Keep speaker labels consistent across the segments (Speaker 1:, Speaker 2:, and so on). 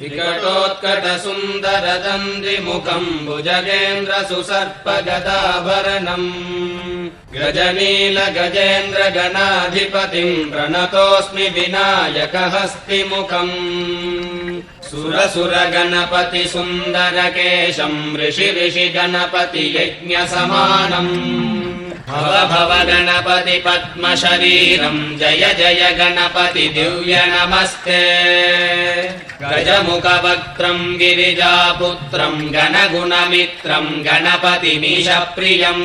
Speaker 1: विकटोत्कटसुन्दरदन्दिमुखम् भुजगेन्द्रसुसर्पगदाभरणम् गजनीलगजेन्द्रगणाधिपतिम् प्रणतोऽस्मि विनायकहस्तिमुखम् सुरसुरगणपति सुन्दरकेशम् ऋषि गणपति यज्ञसमानम् भव भव गणपति पद्मशरीरम् जय जय गणपति दिव्य नमस्ते गजमुखवक्त्रम् गिरिजापुत्रम् गणगुणमित्रम् गणपतिमीशप्रियम्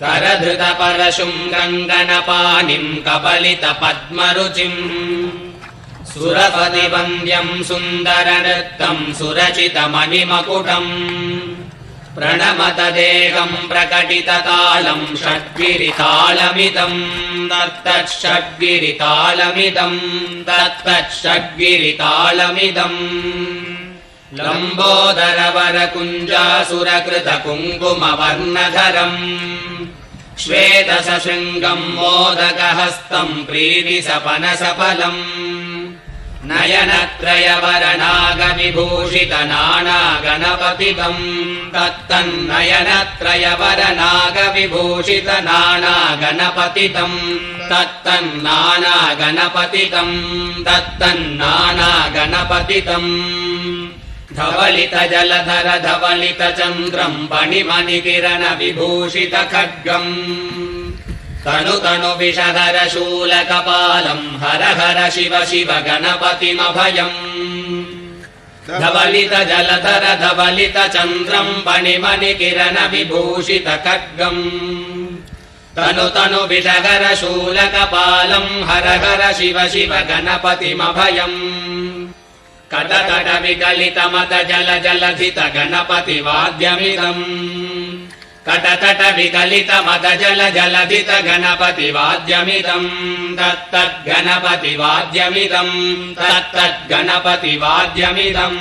Speaker 1: करधृतपरशुम् गङ्गणपाणिम् कपलितपद्मरुचिम् सुरपतिवन्द्यम् सुन्दरनृत्तम् सुरचितमणिमकुटम् प्रणमत देहम् प्रकटिततालम् षड्गिरितालमिदम् तत्तच्छड्गिरितालमिदम् लम्बोदरवरकुञ्जासुरकृतकुङ्कुमवर्णधरम् श्वेतसशृङ्गम् मोदकहस्तम् प्रीतिसपनसफलम् नयनत्रयवरनागविभूषितनानागणपतितम् तत्तन्नानागणपतितम् धवलितजलधर धवलितचन्द्रम् पणिमणिकिरण विभूषित खड्गम् तनु तनु विषधर शूलकपालम् हर हर शिव शिव गणपतिमभयम् धवलित जलधर धवलित चन्द्रम् पणिमणिकिरण विभूषित खड्गम् तनु तनु विषधर शूलकपालम् हर हर शिव शिव गणपतिमभयम् कटकट विकलित मद जल जलधित गणपति वाद्यमिदम् कटकट विकलित मद जल जलधित गणपति वाद्यमिदम् तत्तद्गणपति वाद्यमिदम्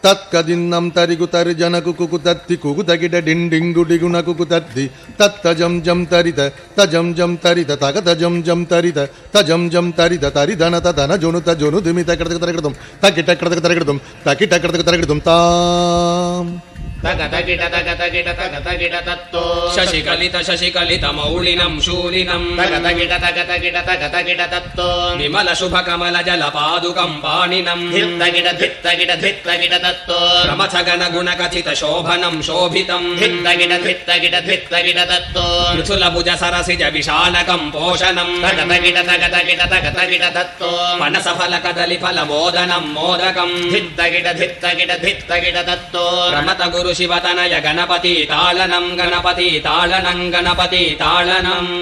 Speaker 2: तत्कदिन्नं तरिगुतर्जनकु कुकुतत्ति कुकुतगिड डिण्डिङ्गुडिगुण कुकुतत्ति तत्तजं जं तरित तजं जं तरित तगतजं जं तरित तजं जं तरित तरिधन तदन जोनुत जोनुदिमित कृतकृतं तकिटकृतकृतं तकिटकृतकृतं ताम्
Speaker 1: तगतगिट तत्तो शशिकलित मौलिनम् शूलिनम् तगतगिट तत्तो विमल शुभ कमल जल पादुकम् पाणिनम् धित्तगिट तत्तो प्रमथगण गुण कथित शोभनम् शोभितम् धित्तगिट तत्तो मृथुल भुज सरसिज विशालकम् पोषणम् तगतगिट तत्तो पनस फल कदलि फल मोदनम् मोदकम् धित्तगिट तत्तो प्रमथ गुरु शिवतनय गणपति तालनम्